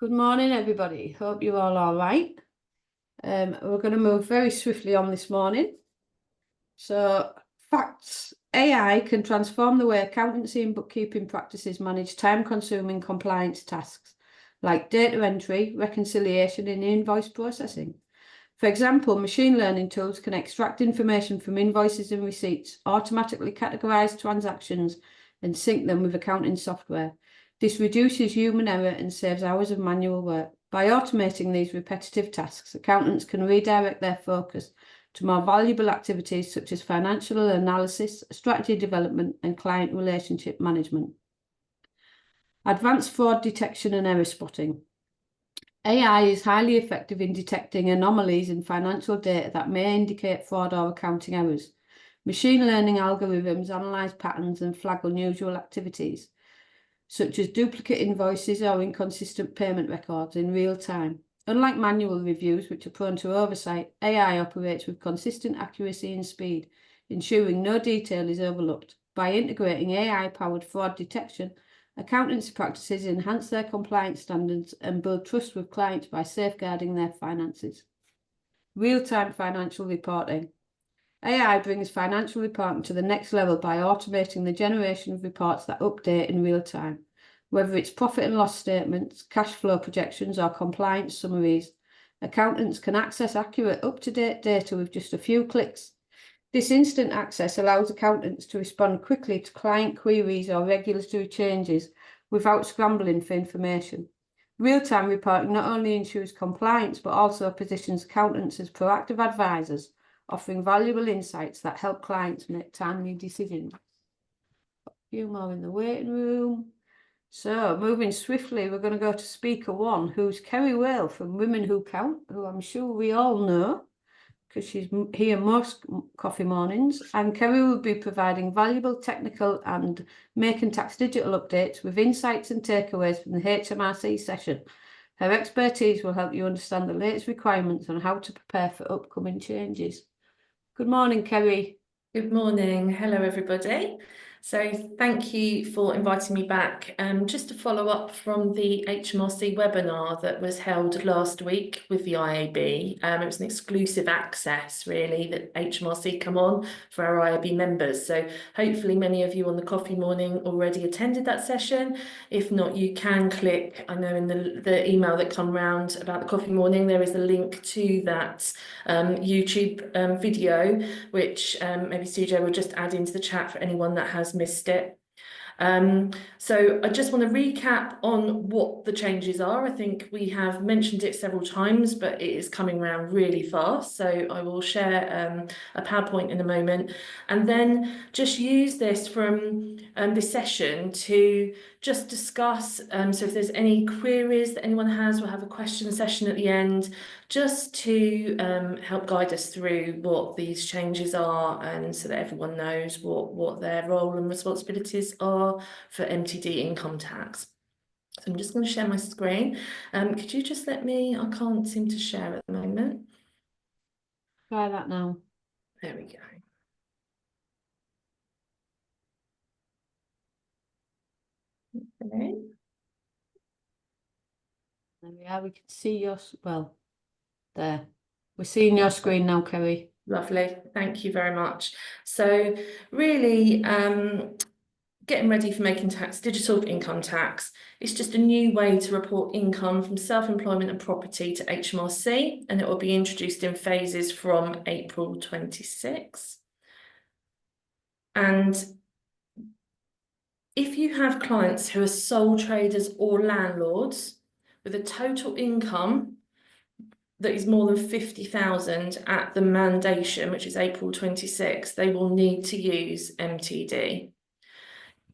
Good morning, everybody. Hope you're all right. We're going to move very swiftly on this morning. So, facts. AI can transform the way accountancy and bookkeeping practices manage time-consuming compliance tasks, like data entry, reconciliation, and invoice processing. For example, machine learning tools can extract information from invoices and receipts, automatically categorize transactions, and sync them with accounting software. This reduces human error and saves hours of manual work. By automating these repetitive tasks, accountants can redirect their focus to more valuable activities such as financial analysis, strategy development, and client relationship management. Advanced fraud detection and error spotting. AI is highly effective in detecting anomalies in financial data that may indicate fraud or accounting errors. Machine learning algorithms analyze patterns and flag unusual activities, such as duplicate invoices or inconsistent payment records, in real time. Unlike manual reviews, which are prone to oversight, AI operates with consistent accuracy and speed, ensuring no detail is overlooked. By integrating AI-powered fraud detection, accountancy practices enhance their compliance standards and build trust with clients by safeguarding their finances. Real-time financial reporting. AI brings financial reporting to the next level by automating the generation of reports that update in real time. Whether it's profit and loss statements, cash flow projections, or compliance summaries, accountants can access accurate, up-to-date data with just a few clicks. This instant access allows accountants to respond quickly to client queries or regulatory changes without scrambling for information. Real-time reporting not only ensures compliance, but also positions accountants as proactive advisors, offering valuable insights that help clients make timely decisions. A few more in the waiting room. So, moving swiftly, we're going to go to speaker one, who's Kerry from Women Who Count, who I'm sure we all know, because she's here most coffee mornings. And Kerry will be providing valuable technical and making tax digital updates with insights and takeaways from the HMRC session. Her expertise will help you understand the latest requirements on how to prepare for upcoming changes. Good morning, Kerry. Good morning. Hello, everybody. So thank you for inviting me back. Just to follow up from the HMRC webinar that was held last week with the IAB. It was an exclusive access, really, that HMRC come on for our IAB members. So hopefully many of you on the coffee morning already attended that session. If not, you can click, I know in the email that come round about the coffee morning, there is a link to that YouTube video, which maybe CJ will just add into the chat for anyone that has missed it. So I just want to recap on what the changes are. I think we have mentioned it several times, but it is coming around really fast. So I will share a PowerPoint in a moment, and then just use this from this session to just discuss. So if there's any queries that anyone has, we'll have a question session at the end, just to help guide us through what these changes are, and so that everyone knows what their role and responsibilities are for MTD income tax. So I'm just going to share my screen. Could you just let me, I can't seem to share at the moment. Try that now. There we go. Okay. There we are, we can see your, well, there. We're seeing your screen now, Kerry. Lovely, thank you very much. So really, getting ready for making tax digital income tax. It's just a new way to report income from self-employment and property to HMRC, and it will be introduced in phases from April 26. And if you have clients who are sole traders or landlords with a total income that is more than 50,000 at the mandation, which is April 26, they will need to use MTD.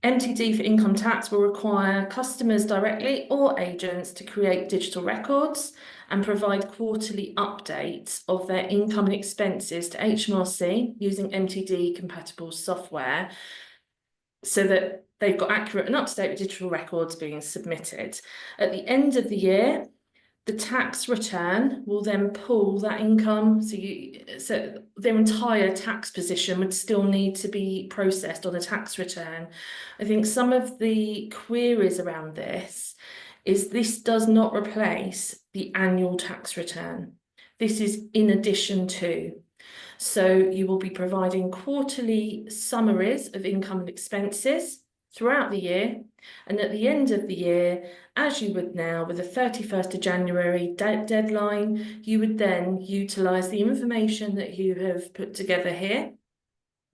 MTD for income tax will require customers directly or agents to create digital records and provide quarterly updates of their income and expenses to HMRC using MTD compatible software, so that they've got accurate and up-to-date digital records being submitted. At the end of the year, The tax return will then pull that income, so their entire tax position would still need to be processed on a tax return. I think some of the queries around this is this does not replace the annual tax return. This is in addition to. So you will be providing quarterly summaries of income and expenses throughout the year, and at the end of the year, as you would now with the 31st of January deadline, you would then utilise the information that you have put together here,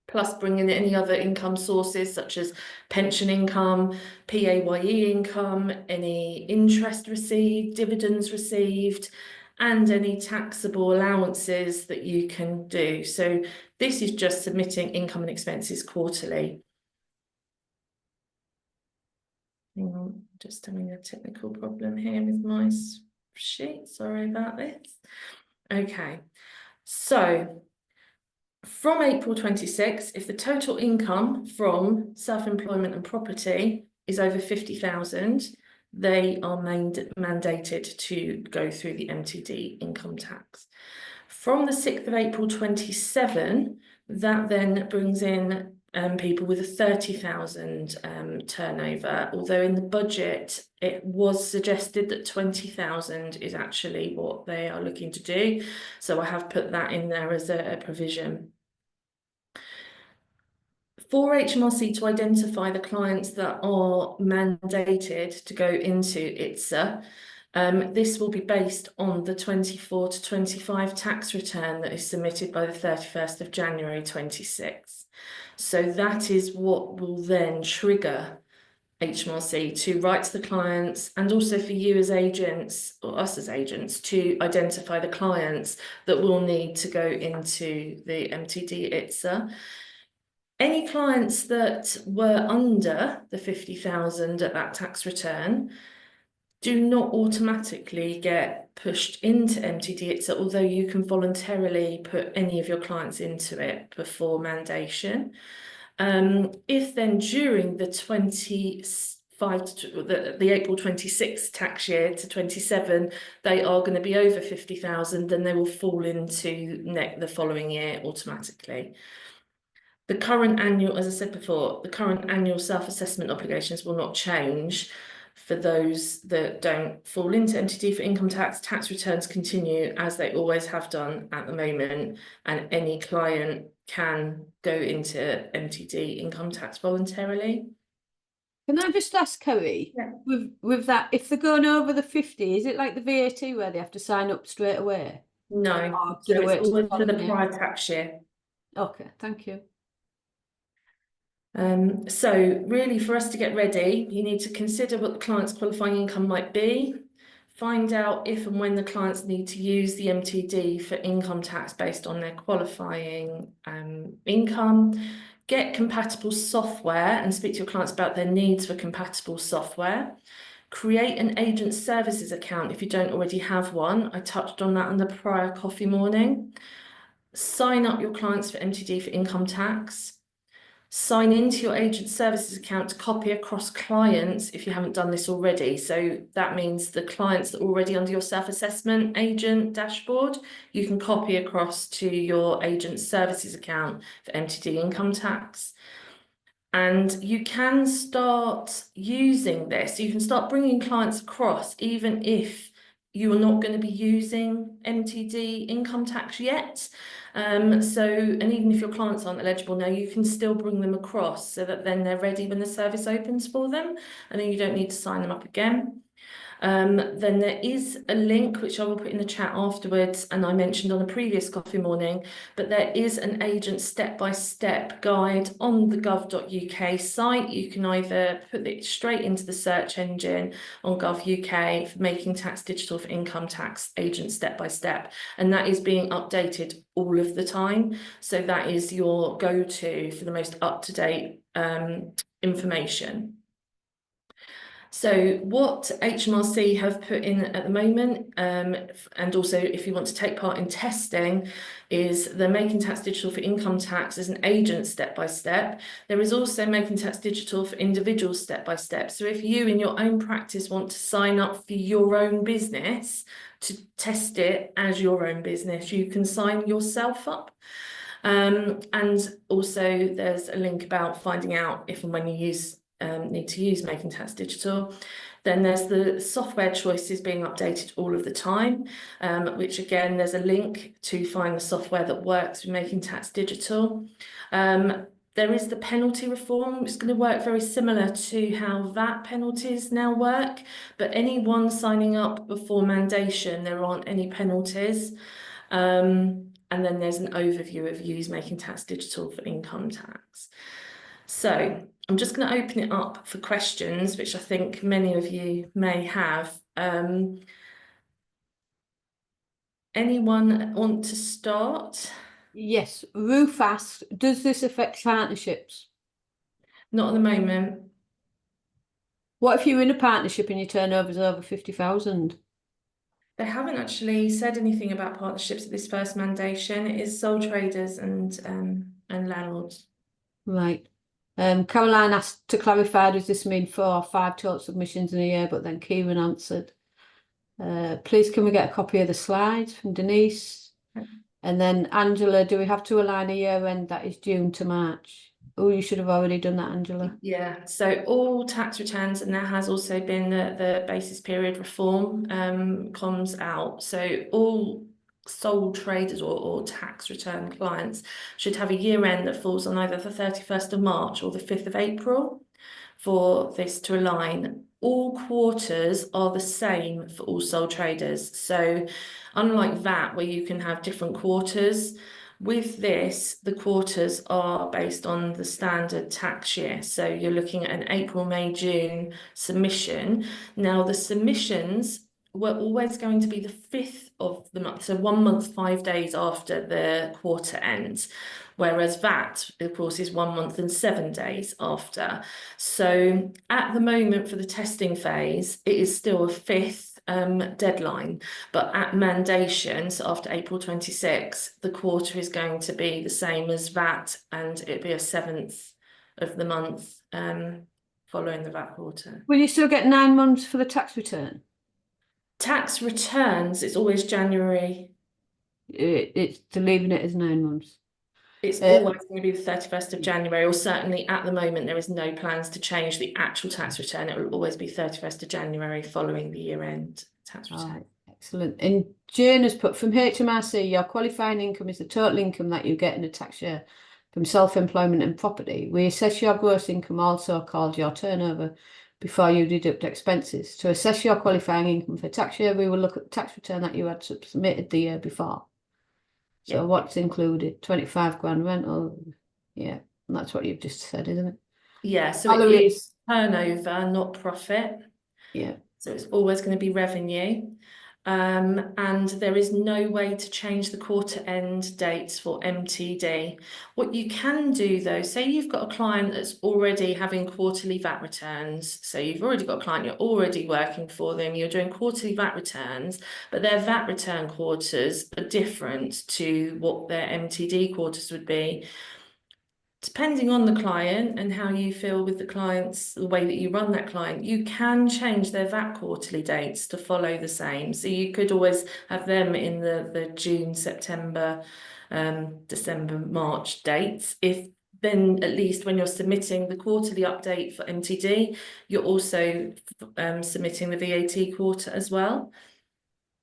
plus bring in any other income sources such as pension income, PAYE income, any interest received, dividends received, and any taxable allowances that you can do. So this is just submitting income and expenses quarterly. Hang on, just having a technical problem here with my sheet. Sorry about this. Okay, so from April 26, if the total income from self-employment and property is over 50,000, they are mandated to go through the MTD income tax. From the 6th of April 27, that then brings in people with a 30,000 turnover, although in the budget it was suggested that 20,000 is actually what they are looking to do. So I have put that in there as a provision. For HMRC to identify the clients that are mandated to go into ITSA, this will be based on the 24 to 25 tax return that is submitted by the 31st of January 26. So that is what will then trigger HMRC to write to the clients, and also for you as agents, or us as agents, to identify the clients that will need to go into the MTD ITSA. Any clients that were under the 50,000 at that tax return do not automatically get pushed into MTD ITSA, although you can voluntarily put any of your clients into it before mandation. If then during the the April 26 tax year to 27, they are going to be over 50,000, then they will fall into the following year automatically. The current annual, as I said before, the current annual self-assessment obligations will not change for those that don't fall into MTD for income tax. Tax returns continue as they always have done at the moment, and any client can go into MTD income tax voluntarily. Can I just ask, Kerry, with that, if they're going over the 50, is it like the VAT where they have to sign up straight away? No, so it's always for the prior tax year. Okay, thank you. So really, for us to get ready, you need to consider what the client's qualifying income might be, find out if and when the clients need to use the MTD for income tax based on their qualifying income, get compatible software and speak to your clients about their needs for compatible software. Create an agent services account if you don't already have one. I touched on that on the prior coffee morning. Sign up your clients for MTD for income tax. Sign into your agent services account to copy across clients if you haven't done this already. So that means the clients that are already under your self-assessment agent dashboard, you can copy across to your agent services account for MTD income tax. And you can start using this. You can start bringing clients across even if you are not going to be using MTD income tax yet. And even if your clients aren't eligible now, you can still bring them across so that then they're ready when the service opens for them, and then you don't need to sign them up again. Then there is a link which I will put in the chat afterwards, and I mentioned on the previous coffee morning, but there is an agent step-by-step guide on the gov.uk site. You can either put it straight into the search engine on gov.uk for making tax digital for income tax agent step-by-step, and that is being updated all of the time. So that is your go-to for the most up-to-date information. So what HMRC have put in at the moment, and also if you want to take part in testing, is the Making Tax Digital for Income Tax as an agent step by step. There is also Making Tax Digital for individuals step by step. So if you in your own practice want to sign up for your own business to test it as your own business, you can sign yourself up. And also there's a link about finding out if and when you need to use Making Tax Digital. Then there's the software choices being updated all of the time, which again, there's a link to find the software that works with Making Tax Digital. There is the penalty reform. It's going to work very similar to how VAT penalties now work, but anyone signing up before mandation, there aren't any penalties. And then there's an overview of use Making Tax Digital for income tax. So I'm just going to open it up for questions, which I think many of you may have. Anyone want to start? Yes, Ruth asks, does this affect partnerships? Not at the moment. What if you're in a partnership and your turnover is over 50,000? They haven't actually said anything about partnerships at this first mandation. It is sole traders and landlords. Right. Caroline asked to clarify, does this mean 4 or 5 total submissions in a year? But then Kieran answered, please can we get a copy of the slides from Denise? And then Angela, do we have to align a year end that is June to March? Oh, you should have already done that, Angela. Yeah, so all tax returns, and there has also been the basis period reform comes out. So all sole traders or tax return clients should have a year end that falls on either the 31st of March or the 5th of April for this to align. All quarters are the same for all sole traders. So unlike VAT, where you can have different quarters, with this, the quarters are based on the standard tax year. So you're looking at an April, May, June submission. Now, the submissions were always going to be the 5th of the month, so 1 month, 5 days after the quarter ends. Whereas VAT, of course, is 1 month and 7 days after. So at the moment for the testing phase, it is still a 5th deadline, but at mandation, so after April 26, the quarter is going to be the same as VAT, and it'll be a 7th of the month following the VAT quarter. Will you still get 9 months for the tax return? Tax returns, it's always January. It's leaving it as 9 months. It's always going to be the 31st of January, or certainly at the moment, there is no plans to change the actual tax return. It will always be 31st of January following the year-end tax return. Right, excellent. And Jane has put, from HMRC, your qualifying income is the total income that you get in a tax year from self-employment and property. We assess your gross income, also called your turnover, before you deduct expenses. To assess your qualifying income for tax year, we will look at the tax return that you had submitted the year before. So Yeah. what's included? 25 grand rental. Yeah, and that's what you've just said, isn't it? Yeah, so Salaries. it is turnover, not profit. Yeah. So it's always going to be revenue. And there is no way to change the quarter end dates for MTD. What you can do though, say you've got a client that's already having quarterly VAT returns. So you've already got a client, you're already working for them, you're doing quarterly VAT returns, but their VAT return quarters are different to what their MTD quarters would be. Depending on the client and how you feel with the clients, the way that you run that client, you can change their VAT quarterly dates to follow the same. So you could always have them in the June, September, December, March dates. If then at least when you're submitting the quarterly update for MTD, you're also submitting the VAT quarter as well.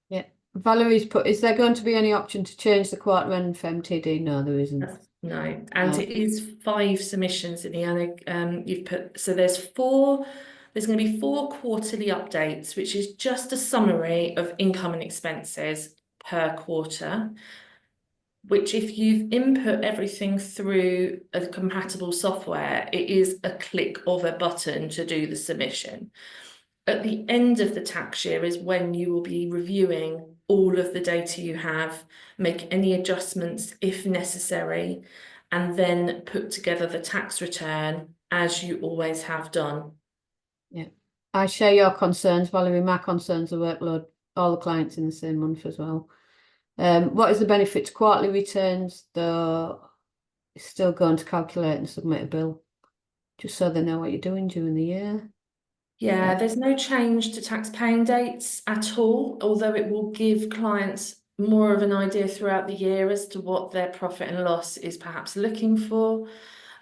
Yeah. Valerie's put, is there going to be any option to change the quarter end for MTD? No, there isn't. No, and it is 5 submissions in the you've put, so there's going to be 4 quarterly updates, which is just a summary of income and expenses per quarter, which if you've input everything through a compatible software, it is a click of a button to do the submission. At the end of the tax year is when you will be reviewing all of the data you have, make any adjustments if necessary, and then put together the tax return as you always have done. Yeah. I share your concerns, Valerie. My concerns are workload, all the clients in the same month as well. What is the benefit to quarterly returns? Though it's still going to calculate and submit a bill, just so they know what you're doing during the year. Yeah, there's no change to tax paying dates at all, although it will give clients more of an idea throughout the year as to what their profit and loss is perhaps looking for.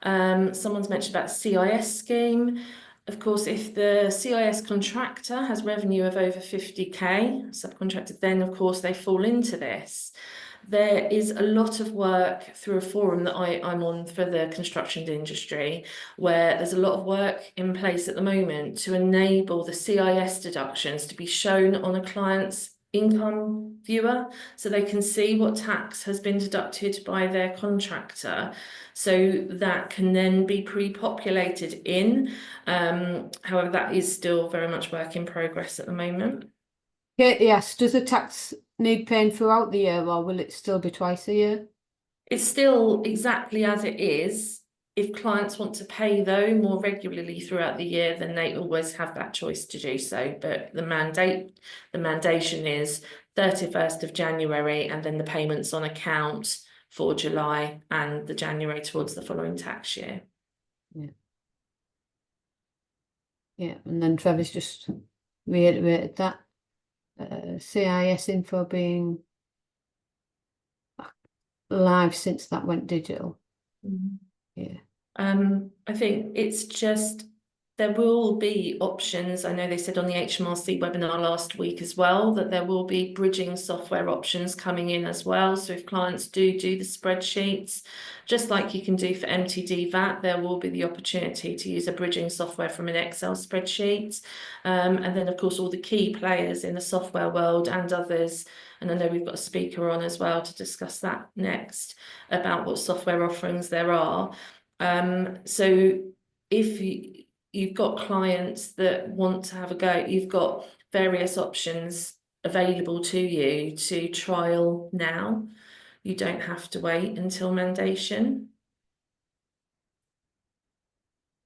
Someone's mentioned about the CIS scheme. Of course, if the CIS contractor has revenue of over 50k, subcontractor, then of course they fall into this. There is a lot of work through a forum that I'm on for the construction industry, where there's a lot of work in place at the moment to enable the CIS deductions to be shown on a client's income viewer, so they can see what tax has been deducted by their contractor, so that can then be pre-populated in. However, that is still very much work in progress at the moment. Yes, does the tax need paying throughout the year, or will it still be twice a year? It's still exactly as it is. If clients want to pay though more regularly throughout the year, then they always have that choice to do so. But the mandation is 31st of January, and then the payments on account for July and the January towards the following tax year. Yeah. Yeah, and then Trevor's just reiterated that. CIS info being live since that went digital. Yeah. I think it's just, there will be options. I know they said on the HMRC webinar last week as well that there will be bridging software options coming in as well. So if clients do the spreadsheets, just like you can do for MTD VAT, there will be the opportunity to use a bridging software from an Excel spreadsheet. And then of course all the key players in the software world and others, and I know we've got a speaker on as well to discuss that next, about what software offerings there are. So if you've got clients that want to have a go, you've got various options available to you to trial now. You don't have to wait until mandation.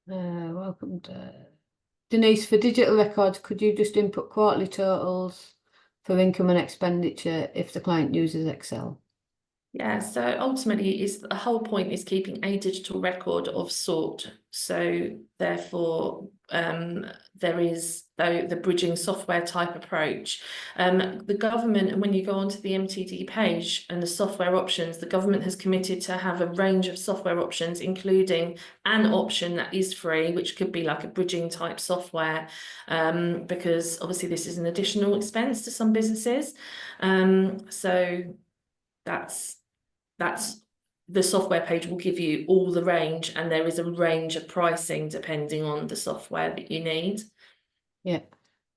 Welcome to Denise. For digital records, could you just input quarterly totals for income and expenditure if the client uses Excel? Yeah, so ultimately the whole point is keeping a digital record of sort. So therefore, there is the bridging software type approach. The government, and when you go onto the MTD page and the software options, the government has committed to have a range of software options, including an option that is free, which could be like a bridging type software, because obviously this is an additional expense to some businesses. So that's the software page will give you all the range, and there is a range of pricing depending on the software that you need. Yeah.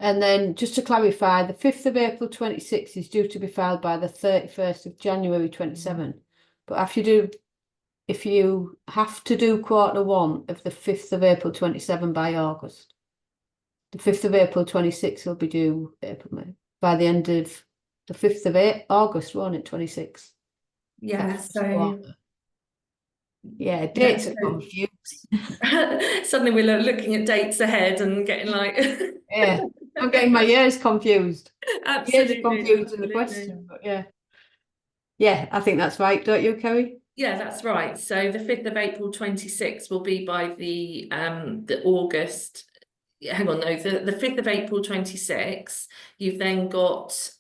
And then just to clarify, the 5th of April 26 is due to be filed by the 31st of January 27. But if you have to do quarter one of the 5th of April 27 by August, the 5th of April 26 will be due May, by the end of the 5th of August, won't it? 26. Yeah, so yeah, dates are confused. Suddenly we're looking at dates ahead and getting like yeah, I'm getting my years confused. Absolutely, years confused in the question, but yeah, I think that's right, don't you, Kerry? Yeah, that's right. So the 5th of April 26 will be by the August. Hang on, no, the 5th of April 26. You've then got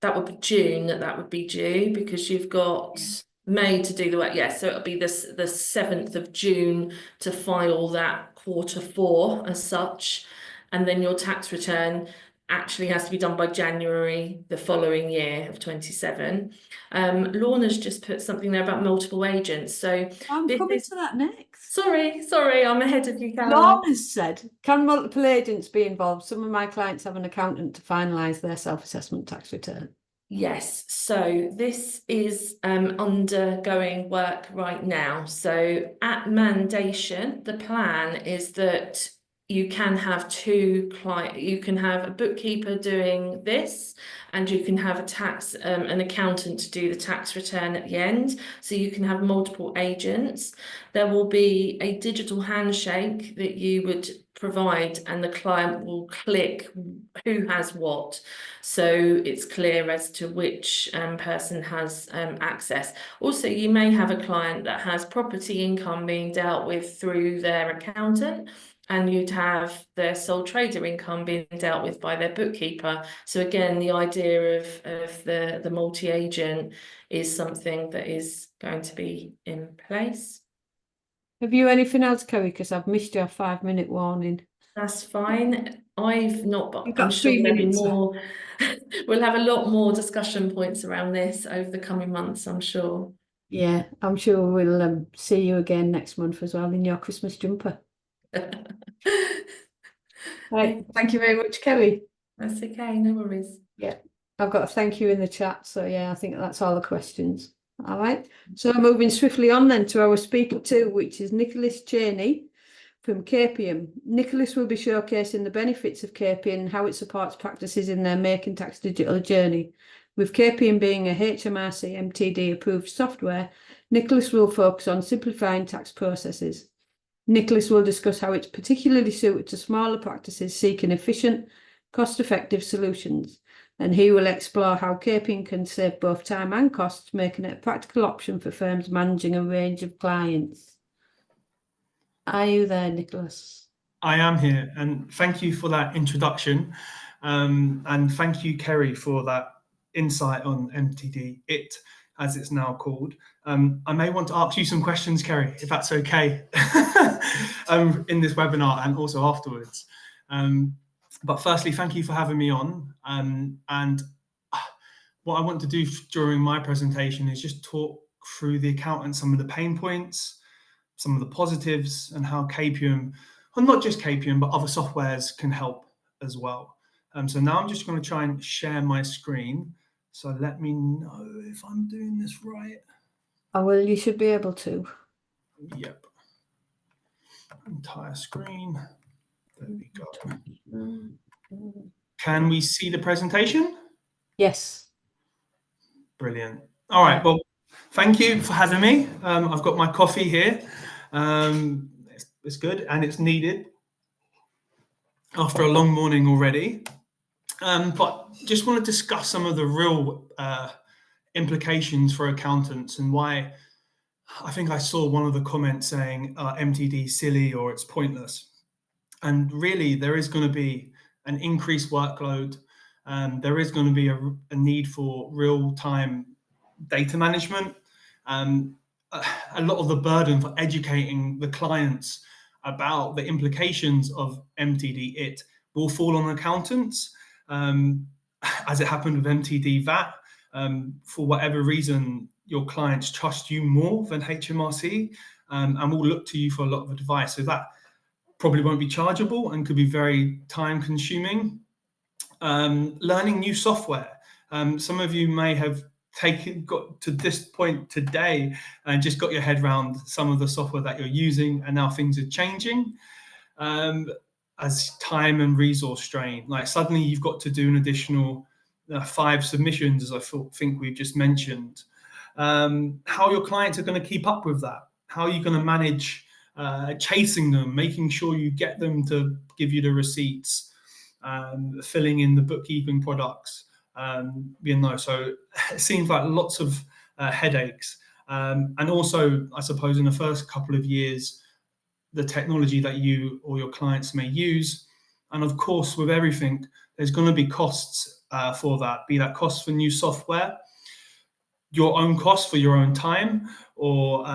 that would be June that would be due, because you've got May to do the work. Yeah, so it'll be the 7th of June to file that quarter four as such, and then your tax return actually has to be done by January the following year of 27. Lorna's just put something there about multiple agents. So I'm coming to that next. Sorry, I'm ahead of you, Caroline. Lorna's said, can multiple agents be involved? Some of my clients have an accountant to finalise their self-assessment tax return. Yes, so this is undergoing work right now. So at mandation, the plan is that you can have you can have a bookkeeper doing this, and you can have an accountant to do the tax return at the end. So you can have multiple agents. There will be a digital handshake that you would provide, and the client will click who has what, so it's clear as to which person has access. Also, you may have a client that has property income being dealt with through their accountant, and you'd have their sole trader income being dealt with by their bookkeeper. So again, the idea of the multi-agent is something that is going to be in place. Have you anything else, Kerry? Because I've missed your 5-minute warning. That's fine. I've not, but You've I'm got sure 3 there'll be minutes. more. We'll have a lot more discussion points around this over the coming months, I'm sure. Yeah, I'm sure we'll see you again next month as well in your Christmas jumper. Right, thank you very much, Kerry. That's okay, no worries. Yeah, I've got a thank you in the chat. So yeah, I think that's all the questions. All right. So moving swiftly on then to our speaker 2, which is Nicholas Cheney from Capium. Nicholas will be showcasing the benefits of Capium and how it supports practices in their Making Tax digital journey. With Capium being a HMRC MTD approved software, Nicholas will focus on simplifying tax processes. Nicholas will discuss how it's particularly suited to smaller practices seeking efficient, cost-effective solutions, and he will explore how Capium can save both time and costs, making it a practical option for firms managing a range of clients. Are you there, Nicholas? I am here, and thank you for that introduction, and thank you, Kerry, for that insight on MTD, as it's now called. I may want to ask you some questions, Kerry, if that's okay, in this webinar and also afterwards. But firstly, thank you for having me on. And what I want to do during my presentation is just talk through the accountant, some of the pain points, some of the positives, and how Capium, well, not just Capium, but other softwares can help as well. So now I'm just going to try and share my screen. So let me know if I'm doing this right. Oh, well, you should be able to. Yep. Entire screen. There we go. Can we see the presentation? Yes. Brilliant. All right. Well, thank you for having me. I've got my coffee here. It's good and it's needed after a long morning already. But just want to discuss some of the real implications for accountants and why I think I saw one of the comments saying MTD silly or it's pointless. And really, there is going to be an increased workload. There is going to be a need for real-time data management. A lot of the burden for educating the clients about the implications of MTD will fall on accountants, as it happened with MTD VAT. For whatever reason, your clients trust you more than HMRC and will look to you for a lot of advice. So that probably won't be chargeable and could be very time consuming. Learning new software. Some of you may have got to this point today and just got your head around some of the software that you're using, and now things are changing as time and resource strain. Like suddenly you've got to do an additional 5 submissions, as I think we've just mentioned. How your clients are going to keep up with that? How are you going to manage chasing them, making sure you get them to give you the receipts, filling in the bookkeeping products, so it seems like lots of headaches. And also, I suppose in the first couple of years, the technology that you or your clients may use. And of course, with everything, there's going to be costs for that, be that costs for new software, your own costs for your own time, or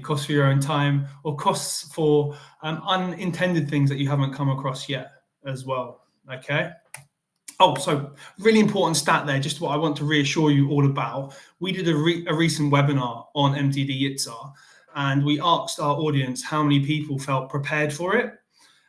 costs for your own time, or costs for unintended things that you haven't come across yet as well. Okay. Oh, so really important stat there, just what I want to reassure you all about. We did a recent webinar on MTD ITSA, and we asked our audience how many people felt prepared for it,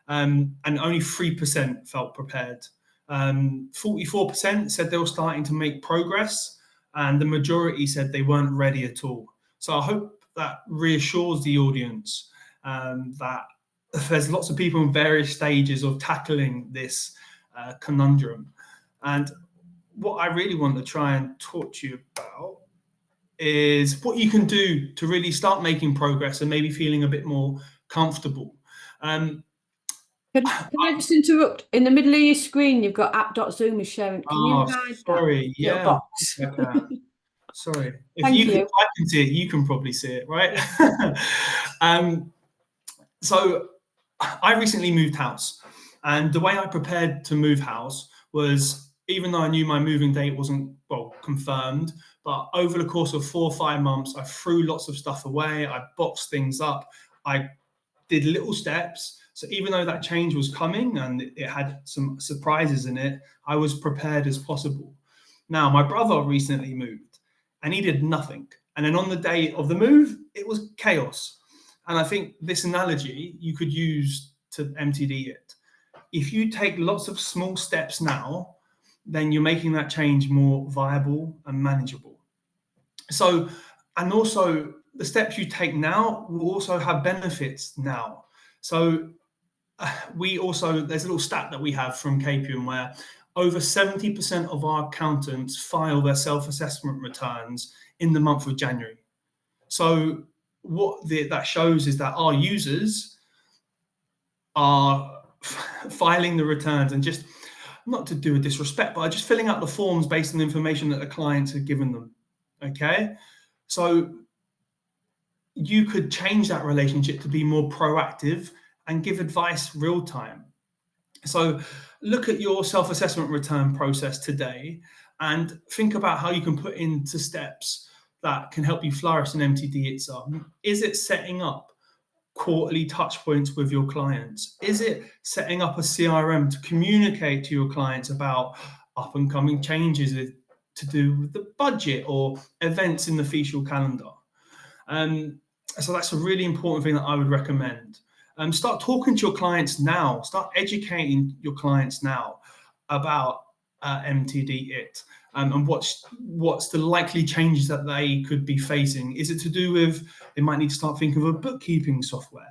and only 3% felt prepared. 44% said they were starting to make progress, and the majority said they weren't ready at all. So I hope that reassures the audience that there's lots of people in various stages of tackling this conundrum. And what I really want to try and talk to you about is what you can do to really start making progress and maybe feeling a bit more comfortable. Can I just interrupt? In the middle of your screen, you've got app.zoom is sharing. Can you hide sorry, that little box? Sorry. If Thank you. If I can see it, you can probably see it, right? Yeah. So I recently moved house, and the way I prepared to move house was, even though I knew my moving date wasn't, well, confirmed, but over the course of 4 or 5 months, I threw lots of stuff away. I boxed things up. I did little steps. So even though that change was coming and it had some surprises in it, I was prepared as possible. Now, my brother recently moved and he did nothing. And then on the day of the move, it was chaos. And I think this analogy you could use to MTD it. If you take lots of small steps now, then you're making that change more viable and manageable. So, and also the steps you take now will also have benefits now. So there's a little stat that we have from Capium where over 70% of our accountants file their self-assessment returns in the month of January. So what that shows is that our users are filing the returns, and just not to do a disrespect, but just filling out the forms based on the information that the clients have given them. Okay, so you could change that relationship to be more proactive and give advice real time. So look at your self-assessment return process today and think about how you can put into steps that can help you flourish in MTD itself. Is it setting up quarterly touch points with your clients? Is it setting up a CRM to communicate to your clients about up and coming changes to do with the budget or events in the official calendar? So that's a really important thing that I would recommend. Start talking to your clients now. Start educating your clients now about MTD it, and what's the likely changes that they could be facing. Is it to do with they might need to start thinking of a bookkeeping software?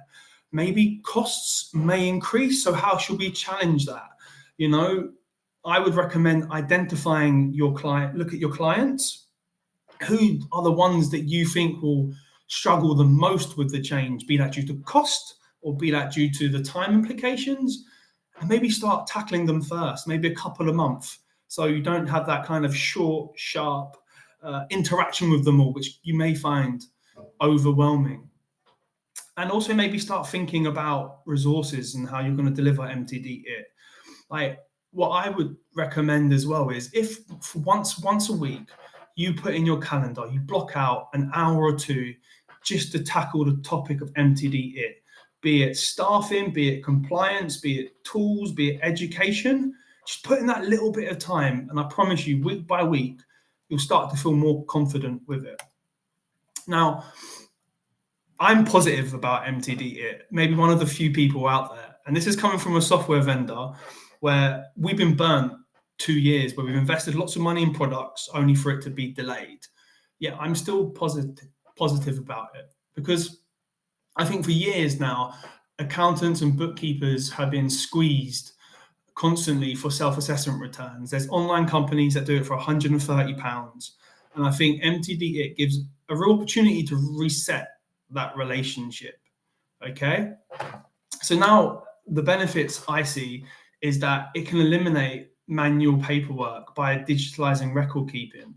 Maybe costs may increase, so how should we challenge that? You know, I would recommend identifying your client. Look at your clients. Who are the ones that you think will struggle the most with the change, be that due to cost or be that due to the time implications, and maybe start tackling them first, maybe a couple of months, so you don't have that kind of short, sharp interaction with them all, which you may find overwhelming. And also maybe start thinking about resources and how you're going to deliver MTD it. Like, what I would recommend as well is, if once a week you put in your calendar, you block out an hour or two just to tackle the topic of MTD it, be it staffing, be it compliance, be it tools, be it education. Just put in that little bit of time, and I promise you, week by week, you'll start to feel more confident with it. Now, I'm positive about MTD it, maybe one of the few people out there, and this is coming from a software vendor where we've been burnt 2 years, where we've invested lots of money in products only for it to be delayed. Yeah, I'm still positive about it, because I think for years now, accountants and bookkeepers have been squeezed constantly for self-assessment returns. There's online companies that do it for £130. And I think MTD it gives a real opportunity to reset that relationship. Okay. So now the benefits I see is that it can eliminate manual paperwork by digitalizing record keeping.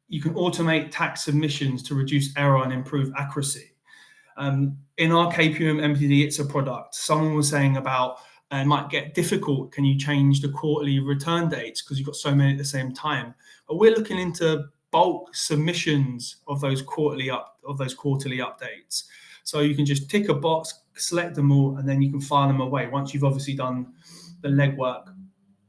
You can automate tax submissions to reduce error and improve accuracy. In our Capium MTD, it's a product. Someone was saying about it might get difficult. Can you change the quarterly return dates because you've got so many at the same time? But we're looking into bulk submissions of those quarterly updates. So you can just tick a box, select them all, and then you can file them away once you've obviously done the legwork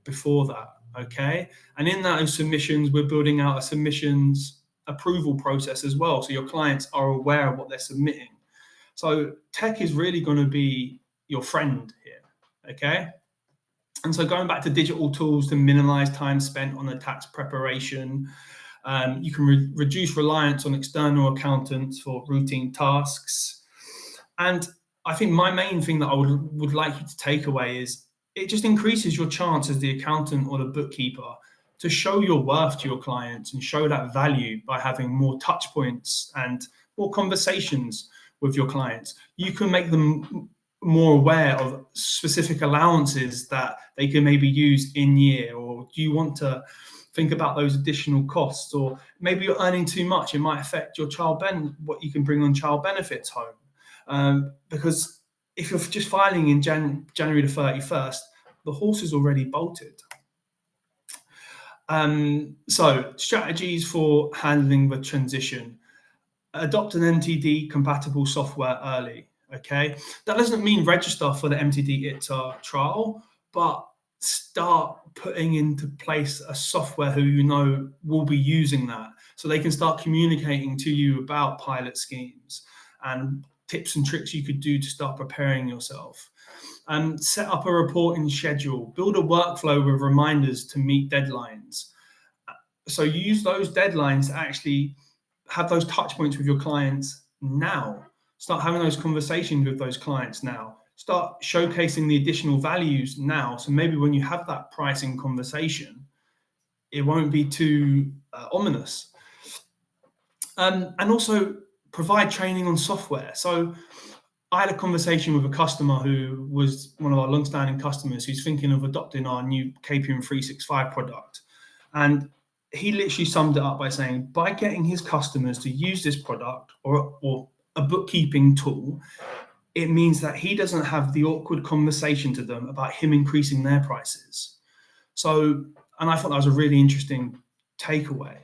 before that. Okay. And in those submissions, we're building out a submissions approval process as well, so your clients are aware of what they're submitting. So tech is really going to be your friend here. Okay. And so going back to digital tools to minimize time spent on the tax preparation, you can reduce reliance on external accountants for routine tasks. And I think my main thing that I would like you to take away is it just increases your chance as the accountant or the bookkeeper to show your worth to your clients and show that value by having more touch points and more conversations with your clients. You can make them more aware of specific allowances that they can maybe use in year, or do you want to think about those additional costs, or maybe you're earning too much, it might affect your what you can bring on child benefits home, because if you're just filing in January the 31st, the horse is already bolted. So strategies for handling the transition: adopt an MTD compatible software early. Okay, that doesn't mean register for the MTD ITSA trial, but start putting into place a software who you know will be using that, so they can start communicating to you about pilot schemes and tips and tricks you could do to start preparing yourself. Set up a reporting schedule, build a workflow with reminders to meet deadlines. So use those deadlines to actually have those touch points with your clients now. Start having those conversations with those clients now. Start showcasing the additional values now. So maybe when you have that pricing conversation, it won't be too ominous. And also provide training on software. So I had a conversation with a customer who was one of our long-standing customers who's thinking of adopting our new Capium 365 product. And he literally summed it up by saying, by getting his customers to use this product or a bookkeeping tool, it means that he doesn't have the awkward conversation to them about him increasing their prices. So, and I thought that was a really interesting takeaway.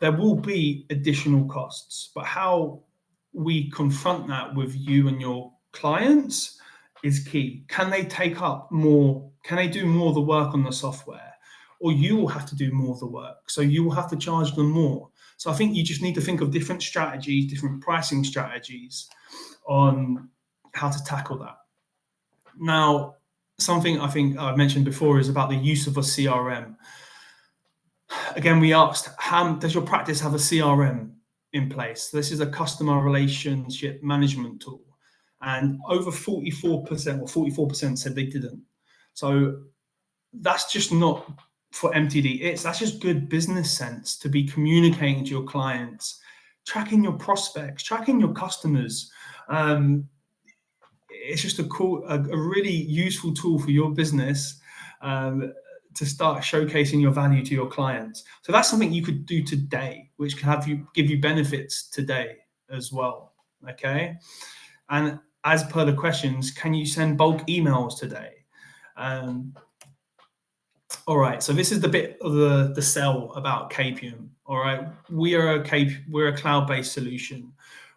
There will be additional costs, but how we confront that with you and your clients is key. Can they take up more? Can they do more of the work on the software? Or you will have to do more of the work. So you will have to charge them more. So I think you just need to think of different strategies, different pricing strategies on how to tackle that. Now, something I think I mentioned before is about the use of a CRM. Again, we asked, does your practice have a CRM in place? This is a customer relationship management tool. And over 44% or 44% said they didn't. So that's just not for MTD. That's just good business sense to be communicating to your clients, tracking your prospects, tracking your customers. It's just a really useful tool for your business to start showcasing your value to your clients. So that's something you could do today, which can give you benefits today as well. Okay. And as per the questions, can you send bulk emails today? All right, so this is the bit of the sell about Capium. All right, we're a cloud-based solution.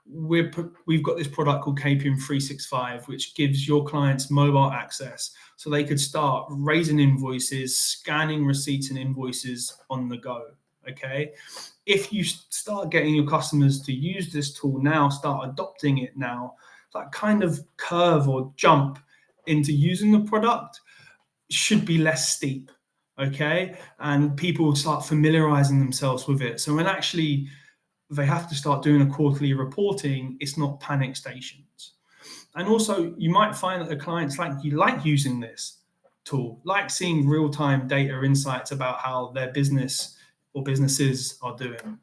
We've got this product called Capium 365, which gives your clients mobile access, so they could start raising invoices, scanning receipts and invoices on the go. Okay, if you start getting your customers to use this tool now, start adopting it now, that kind of curve or jump into using the product should be less steep. Okay, and people start familiarizing themselves with it. So when actually they have to start doing a quarterly reporting, it's not panic stations. And also you might find that the clients like using this tool, like seeing real-time data insights about how their business or businesses are doing.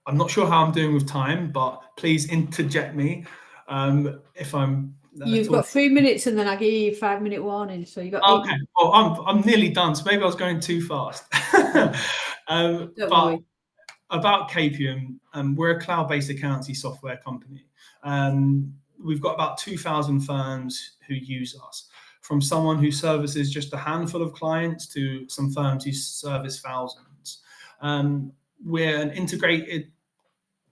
I'm not sure how I'm doing with time, but please interject me if I'm You've got 3 minutes and then I give you a 5-minute warning. So you got 8 okay. Well, I'm nearly done, so maybe I was going too fast. Don't worry. About Capium, we're a cloud-based accountancy software company. We've got about 2,000 firms who use us, from someone who services just a handful of clients to some firms who service thousands. We're an integrated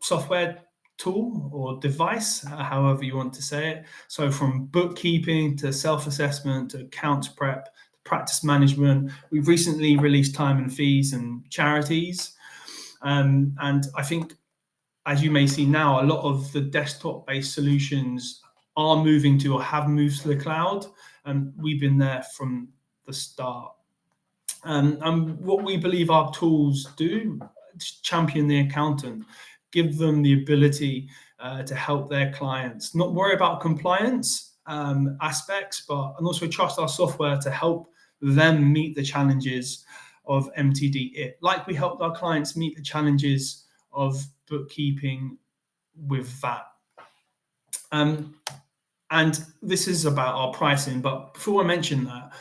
software tool or device, however you want to say it. So from bookkeeping to self-assessment to accounts prep, to practice management, we've recently released time and fees and charities. And I think, as you may see now, a lot of the desktop-based solutions are moving to or have moved to the cloud, and we've been there from the start. And what we believe our tools do is champion the accountant, give them the ability to help their clients, not worry about compliance aspects, and also trust our software to help them meet the challenges of MTD. Like we helped our clients meet the challenges of bookkeeping with VAT. And this is about our pricing, but before I mention that,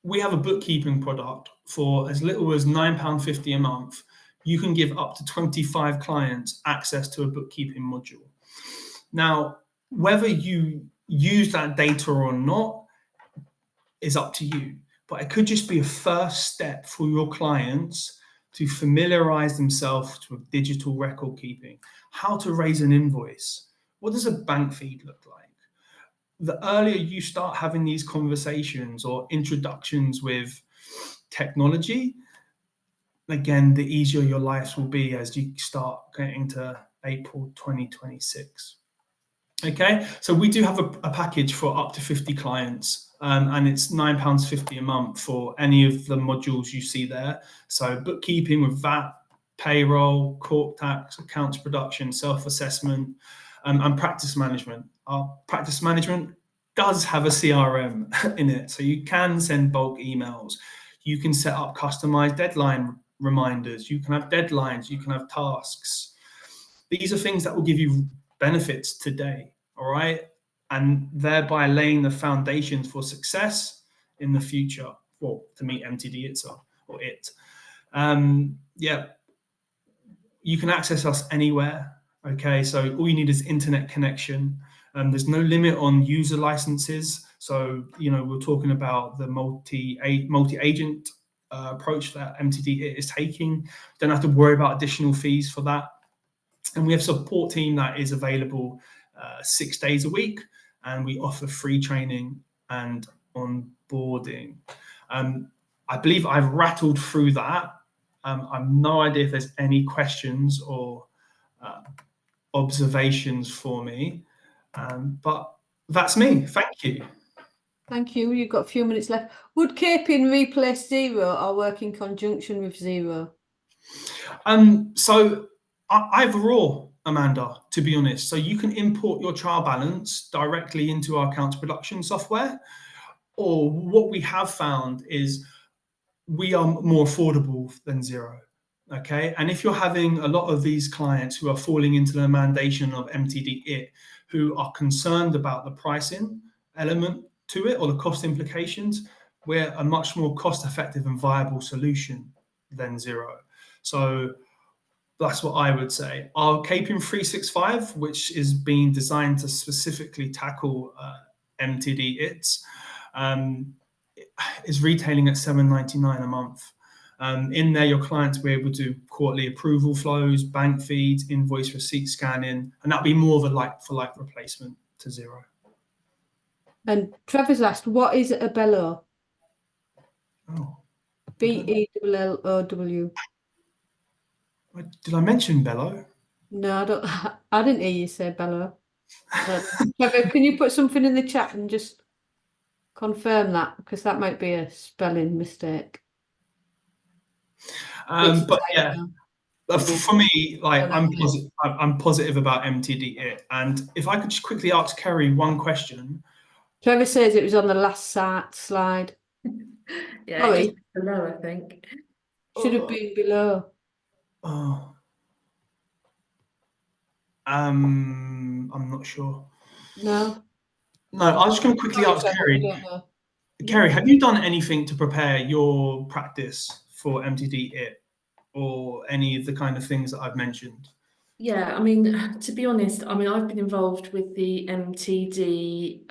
we have a bookkeeping product for as little as £9.50 a month. You can give up to 25 clients access to a bookkeeping module. Now, whether you use that data or not is up to you, but it could just be a first step for your clients to familiarize themselves with digital record keeping, how to raise an invoice, what does a bank feed look like. The earlier you start having these conversations or introductions with technology, again, the easier your lives will be as you start getting to April 2026. Okay, so we do have a package for up to 50 clients, and it's £9.50 a month for any of the modules you see there. So bookkeeping with VAT, payroll, corp tax, accounts production, self-assessment, and practice management. Our practice management does have a CRM in it, so you can send bulk emails. You can set up customized deadline reminders. You can have deadlines. You can have tasks. These are things that will give you benefits today, all right? And thereby laying the foundations for success in the future, well, to meet MTD itself or it. Yeah, you can access us anywhere, okay? So all you need is internet connection. There's no limit on user licenses. So, you know, we're talking about the multi-agent approach that MTD is taking. Don't have to worry about additional fees for that. And we have a support team that is available 6 days a week, and we offer free training and onboarding. I believe I've rattled through that. I've no idea if there's any questions or observations for me, but that's me. Thank you. Thank you. You've got a few minutes left. Would Capium replace Xero or work in conjunction with Xero? So either or, Amanda, to be honest. So you can import your trial balance directly into our accounts production software, or what we have found is we are more affordable than Xero. Okay, and if you're having a lot of these clients who are falling into the mandation of MTD, who are concerned about the pricing element to it or the cost implications, we're a much more cost-effective and viable solution than Xero. So that's what I would say. Our Capium 365, which is being designed to specifically tackle MTD is retailing at $7.99 a month. In there, your clients will be able to do quarterly approval flows, bank feeds, invoice receipt scanning, and that'll be more of a like-for-like replacement to Xero. And Trevor's asked, what is a bellow? Oh, BELLOW. did I mention bellow? No, I didn't hear you say bellow. Trevor, can you put something in the chat and just confirm that, because that might be a spelling mistake. But yeah, for me, like I'm positive about MTD, and if I could just quickly ask Kerry one question. Trevor says it was on the last slide. Yeah, sorry, below, I think. Should have been below. Oh. I'm not sure. No, I was just going to quickly ask Kerry. Kerry, have you done anything to prepare your practice for MTD or any of the kind of things that I've mentioned? Yeah, I mean, to be honest, I mean, I've been involved with the MTD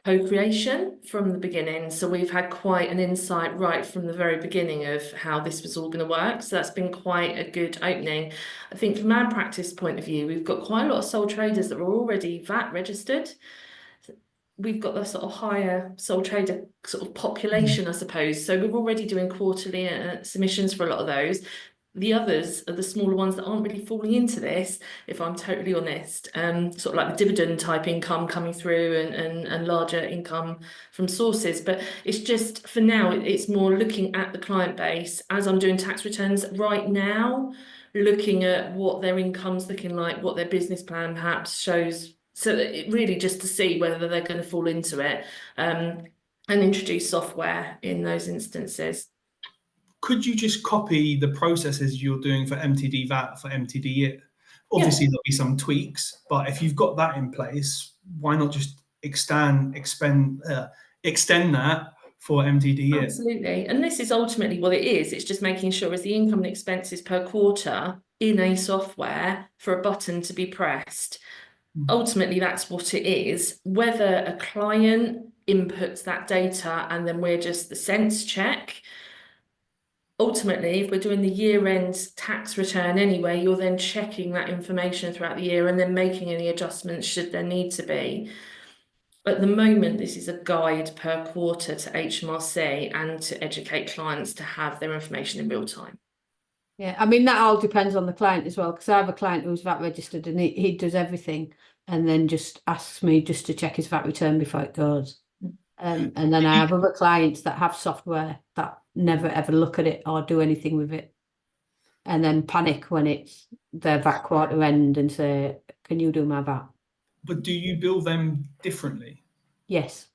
co-creation from the beginning. So we've had quite an insight right from the very beginning of how this was all going to work. So that's been quite a good opening. I think from our practice point of view, we've got quite a lot of sole traders that are already VAT registered. We've got the sort of higher sole trader sort of population, I suppose. So we're already doing quarterly submissions for a lot of those. The others are the smaller ones that aren't really falling into this, if I'm totally honest. Sort of like the dividend type income coming through and larger income from sources. But it's just, for now, it's more looking at the client base as I'm doing tax returns right now, looking at what their income's looking like, what their business plan perhaps shows. So it really just to see whether they're going to fall into it and introduce software in those instances. Could you just copy the processes you're doing for MTD VAT for MTD obviously there'll be some tweaks, but if you've got that in place, why not just extend that for MTD year? Absolutely. And this is ultimately what it is. It's just making sure as the income and expenses per quarter in a software for a button to be pressed. Ultimately, that's what it is. Whether a client inputs that data and then we're just the sense check. Ultimately, if we're doing the year-end tax return anyway, you're then checking that information throughout the year and then making any adjustments should there need to be. At the moment, this is a guide per quarter to HMRC and to educate clients to have their information in real time. Yeah, I mean, that all depends on the client as well, because I have a client who's VAT registered and he does everything and then just asks me just to check his VAT return before it goes. And then I have other clients that have software that never ever look at it or do anything with it, and then panic when it's their VAT quarter end and say, "Can you do my VAT?" But do you bill them differently? Yes.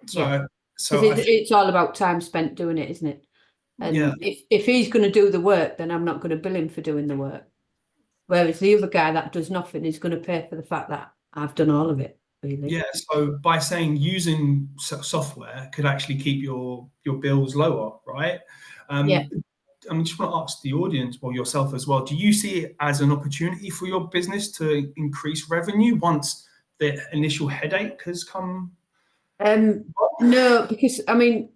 So, Yeah. so it's all about time spent doing it, isn't it? And yeah. if he's going to do the work, then I'm not going to bill him for doing the work. Whereas the other guy that does nothing is going to pay for the fact that I've done all of it. Really. Yeah, so by saying using software could actually keep your bills lower, right? Yeah. I just want to ask the audience, or yourself as well, do you see it as an opportunity for your business to increase revenue once the initial headache has come? No, because I mean,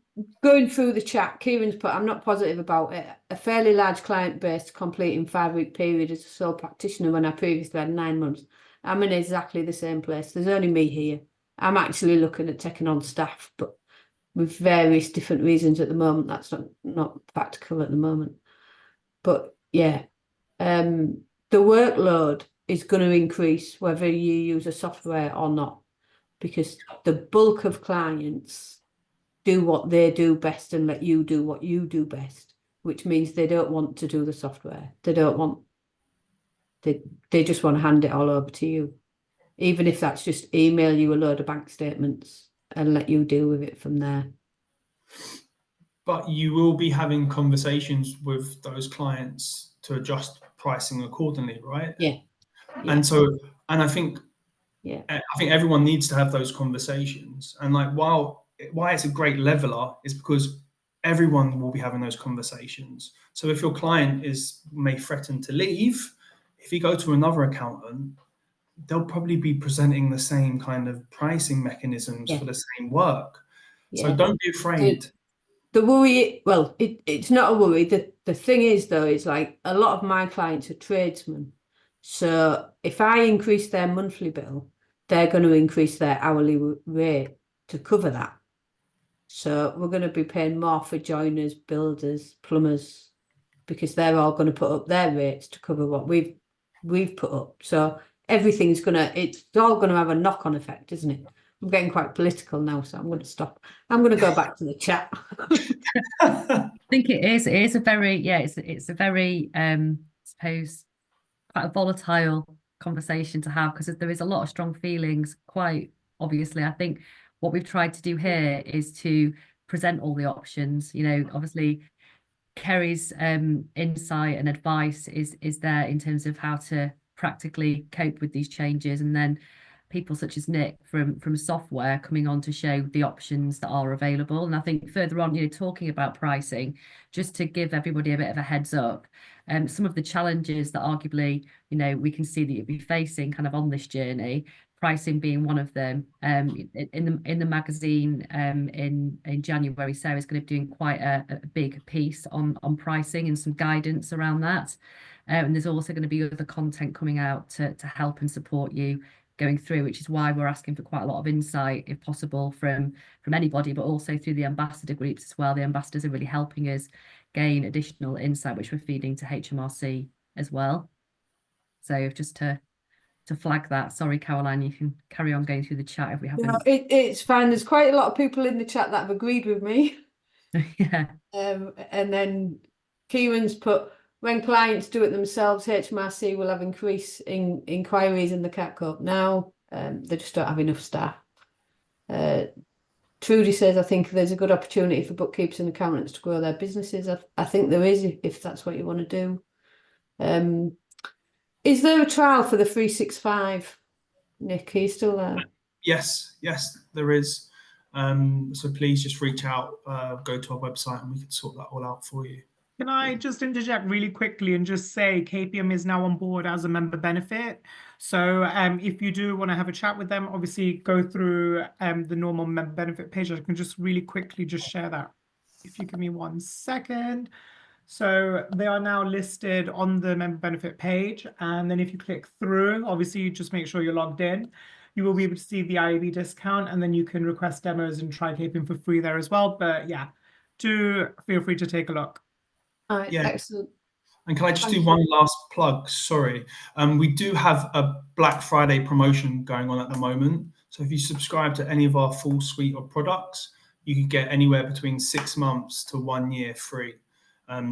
going through the chat, Kieran's put, I'm not positive about it. A fairly large client base to complete in 5-week period as a sole practitioner when I previously had 9 months. I'm in exactly the same place. There's only me here. I'm actually looking at taking on staff, but with various different reasons at the moment. That's not practical at the moment. But yeah, the workload is going to increase whether you use a software or not, because the bulk of clients do what they do best and let you do what you do best, which means they don't want to do the software. They just want to hand it all over to you, even if that's just email you a load of bank statements and let you deal with it from there. But you will be having conversations with those clients to adjust pricing accordingly, right? Yeah. And I think everyone needs to have those conversations. And like, why it's a great leveler is because everyone will be having those conversations. So if your client may threaten to leave, if you go to another accountant, they'll probably be presenting the same kind of pricing mechanisms for the same work. So don't be afraid. The worry, well, it's not a worry. The thing is, though, is like a lot of my clients are tradesmen. So if I increase their monthly bill, they're going to increase their hourly rate to cover that. So we're going to be paying more for joiners, builders, plumbers, because they're all going to put up their rates to cover what we've put up. So it's all going to have a knock-on effect, isn't it? I'm getting quite political now, so I'm going to stop. I'm going to go back to the chat. I think it is. It is a very, it's a very, I suppose, quite a volatile conversation to have, because there is a lot of strong feelings. Quite obviously, I think what we've tried to do here is to present all the options. You know, obviously, Kerry's insight and advice is there in terms of how to practically cope with these changes, and then people such as Nick from software coming on to show the options that are available. And I think further on, you know, talking about pricing, just to give everybody a bit of a heads up, some of the challenges that arguably, you know, we can see that you'll be facing kind of on this journey, pricing being one of them. In the magazine in January, Sarah's going to be doing quite a big piece on pricing and some guidance around that. And there's also going to be other content coming out to help and support you going through, which is why we're asking for quite a lot of insight, if possible, from anybody, but also through the ambassador groups as well. The ambassadors are really helping us gain additional insight, which we're feeding to HMRC as well. So just to flag that. Sorry, Caroline, you can carry on going through the chat if we haven't. No, it's fine. There's quite a lot of people in the chat that have agreed with me. Yeah. And then Kieran's put, when clients do it themselves, HMRC will have increase in inquiries in the CAT code. Now they just don't have enough staff. Trudy says, I think there's a good opportunity for bookkeepers and accountants to grow their businesses. I think there is, if that's what you want to do. Is there a trial for the 365? Nick, are you still there? Yes, there is. So please just reach out, go to our website, and we can sort that all out for you. Can I just interject really quickly and just say Capium is now on board as a member benefit. So if you do want to have a chat with them, obviously go through the normal member benefit page. I can just really quickly just share that. If you give me 1 second. So they are now listed on the member benefit page. And then if you click through, obviously you just make sure you're logged in. You will be able to see the IAB discount, and then you can request demos and try Capium for free there as well. But yeah, do feel free to take a look. All right, Yeah. excellent. And can I just Thank do you. one last plug? Sorry. We do have a Black Friday promotion going on at the moment. So if you subscribe to any of our full suite of products, you can get anywhere between 6 months to 1 year free.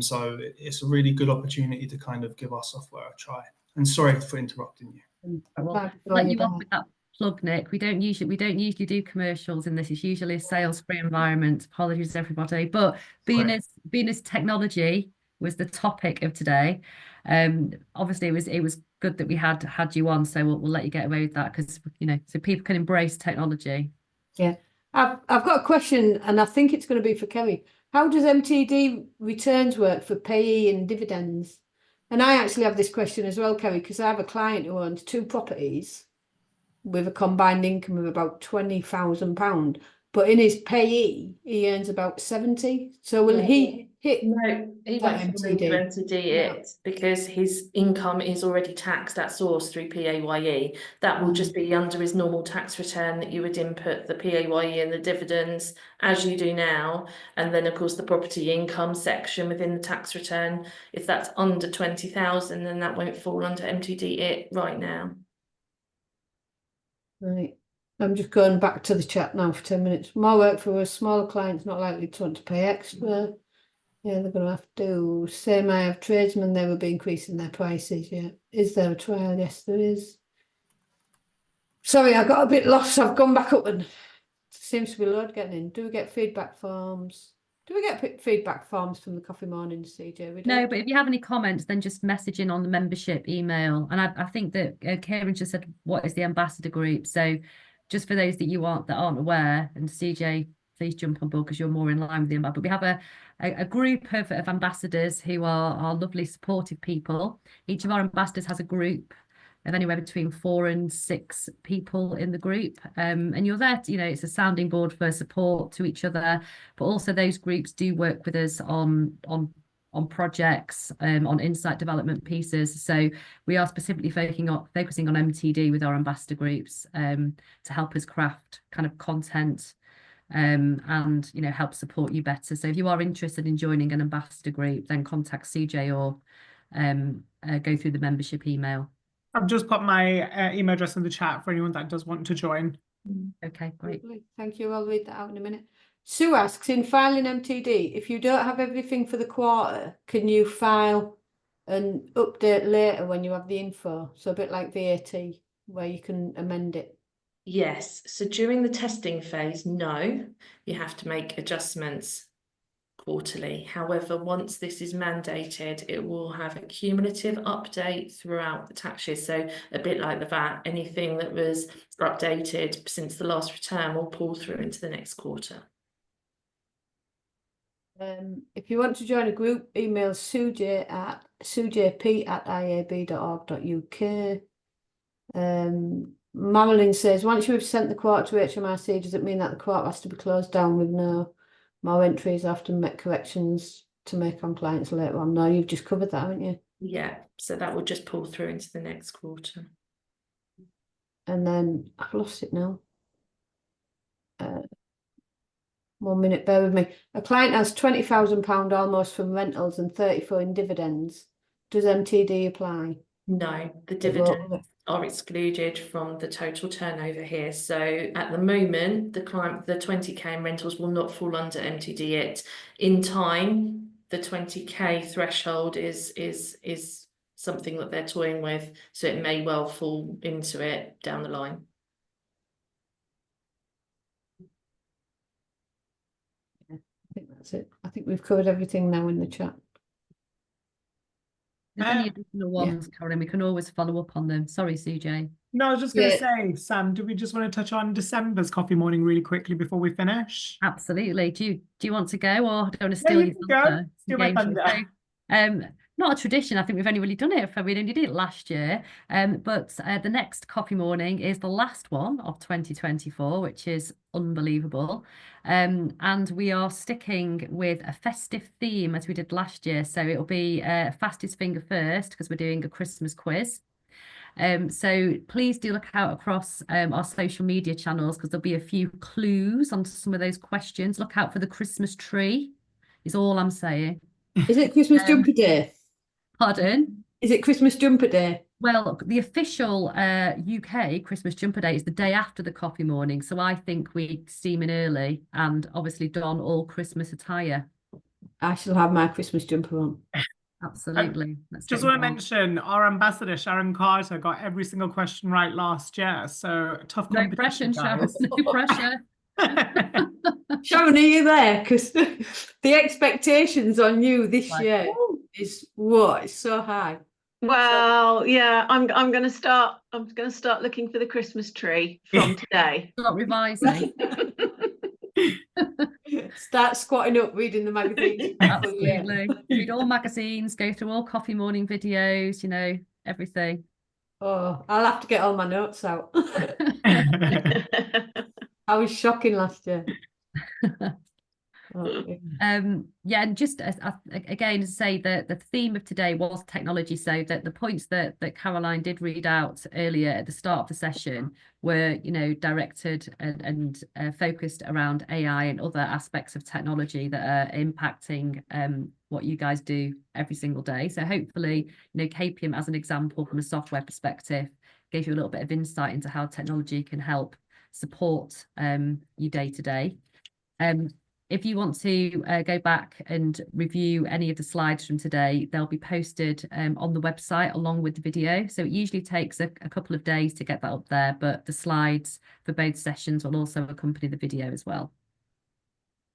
So it's a really good opportunity to kind of give our software a try. And sorry for interrupting you. Well, let you off with that plug, Nick. We don't usually do commercials in this. It's usually a sales-free environment. Apologies, everybody. But being as technology was the topic of today, obviously it was good that we had you on. So we'll let you get away with that, because so people can embrace technology. Yeah, I've got a question, and I think it's going to be for Kerry. How does MTD returns work for PAYE and dividends? And I actually have this question as well, Kerry, because I have a client who owns 2 properties with a combined income of about £20,000. But in his PAYE, he earns about 70. So will he hit? No, he won't fall into MTD it because his income is already taxed at source through PAYE. That will just be under his normal tax return that you would input the PAYE and the dividends as you do now. And then, of course, the property income section within the tax return. If that's under 20,000, then that won't fall under MTD it right now. Right. I'm just going back to the chat now for 10 minutes. More work for us. Smaller clients not likely to want to pay extra. Yeah, they're going to have to. Same I have tradesmen, they will be increasing their prices. Yeah. Is there a trial? Yes, there is. Sorry, I got a bit lost. I've gone back up, and seems to be a load getting in. Do we get feedback forms? Do we get feedback forms from the coffee mornings, CJ? We don't. No, but if you have any comments, then just message in on the membership email. And I think that Karen just said, what is the ambassador group? So just for those that aren't aware, and CJ, please jump on board because you're more in line with the ambassador. But we have a group of ambassadors who are lovely, supportive people. Each of our ambassadors has a group of anywhere between 4 and 6 people in the group, and you're there to, it's a sounding board for support to each other, but also those groups do work with us on projects, on insight development pieces. So we are specifically focusing on MTD with our ambassador groups, to help us craft kind of content, and help support you better. So if you are interested in joining an ambassador group, then contact CJ or go through the membership email. I've just put my email address in the chat for anyone that does want to join. Okay, great. Thank you. I'll read that out in a minute. Sue asks, in filing MTD, if you don't have everything for the quarter, can you file and update later when you have the info? So a bit like VAT, where you can amend it. Yes. So during the testing phase, no, you have to make adjustments quarterly. However, once this is mandated, it will have a cumulative update throughout the tax year. So a bit like the VAT, anything that was updated since the last return will pull through into the next quarter. If you want to join a group, email sujp@iab.org.uk. Marilyn says, once you have sent the quarter to HMRC, does it mean that the quarter has to be closed down with no more entries after make corrections to make on clients later on? No, you've just covered that, haven't you? Yeah, so that will just pull through into the next quarter. And then I've lost it now. 1 minute, bear with me. A client has £20,000 almost from rentals and 34 in dividends. Does MTD apply? No, the dividends are excluded from the total turnover here. So at the moment, the 20k in rentals will not fall under MTD it. In time, the 20k threshold is something that they're toying with, so it may well fall into it down the line. I think that's it. I think we've covered everything now in the chat. there's any additional ones, Karen, we can always follow up on them. Sorry, Sujay. No, I was just going to say, Sam, do we just want to touch on December's coffee morning really quickly before we finish? Absolutely. Do you want to go, or do you want to Yeah, steal you your can go. thunder? Steal my thunder. So, not a tradition. I think we've only really done it we only did it last year. But the next coffee morning is the last one of 2024, which is unbelievable. And we are sticking with a festive theme as we did last year. So it'll be fastest finger first, because we're doing a Christmas quiz. So please do look out across our social media channels, because there'll be a few clues on some of those questions. Look out for the Christmas tree, is all I'm saying. Is it Christmas jumper day? Pardon? Is it Christmas jumper day? Well, the official UK Christmas jumper day is the day after the coffee morning. So I think we steam in early and obviously don all Christmas attire. I shall have my Christmas jumper on. Absolutely. Just want to mention our ambassador, Sharon Carter, got every single question right last year. So tough No competition, pressure, Sharon. No pressure. Sharon, are you there? Because the expectations on you this year is it's so high. Well, yeah, I'm gonna start looking for the Christmas tree from today. Not revising. Start squatting up, reading the magazine. Absolutely. Read all magazines, go through all coffee morning videos, everything. Oh, I'll have to get all my notes out. I was shocking last year. Yeah, and just again to say that the theme of today was technology, so that the points that Caroline did read out earlier at the start of the session were directed and focused around AI and other aspects of technology that are impacting what you guys do every single day. So hopefully Capium, as an example from a software perspective, gave you a little bit of insight into how technology can help support you day to day. If you want to go back and review any of the slides from today, they'll be posted on the website along with the video. So it usually takes a couple of days to get that up there, but the slides for both sessions will also accompany the video as well.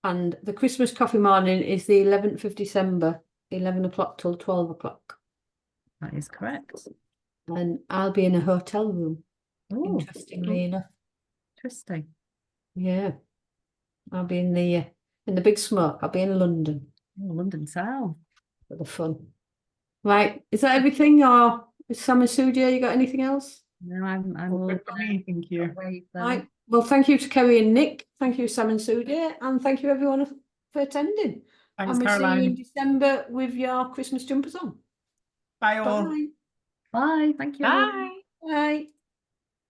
And the Christmas coffee morning is the 11th of December, 11 o'clock till 12 o'clock. That is correct. And I'll be in a hotel room, interestingly enough. Interesting. Yeah. I'll be in the big smoke. I'll be in London. Oh, London town. For the fun. Right. Is that everything? Or is Sam and Sujay, you got anything else? No, I'm all good for me, thank you. Right. Well, thank you to Kerry and Nick. Thank you, Sam and Sujay. And thank you everyone for attending. Thanks, and we'll Caroline. see you in December with your Christmas jumpers on. Bye all. Bye. Bye. Thank you. Bye. Bye.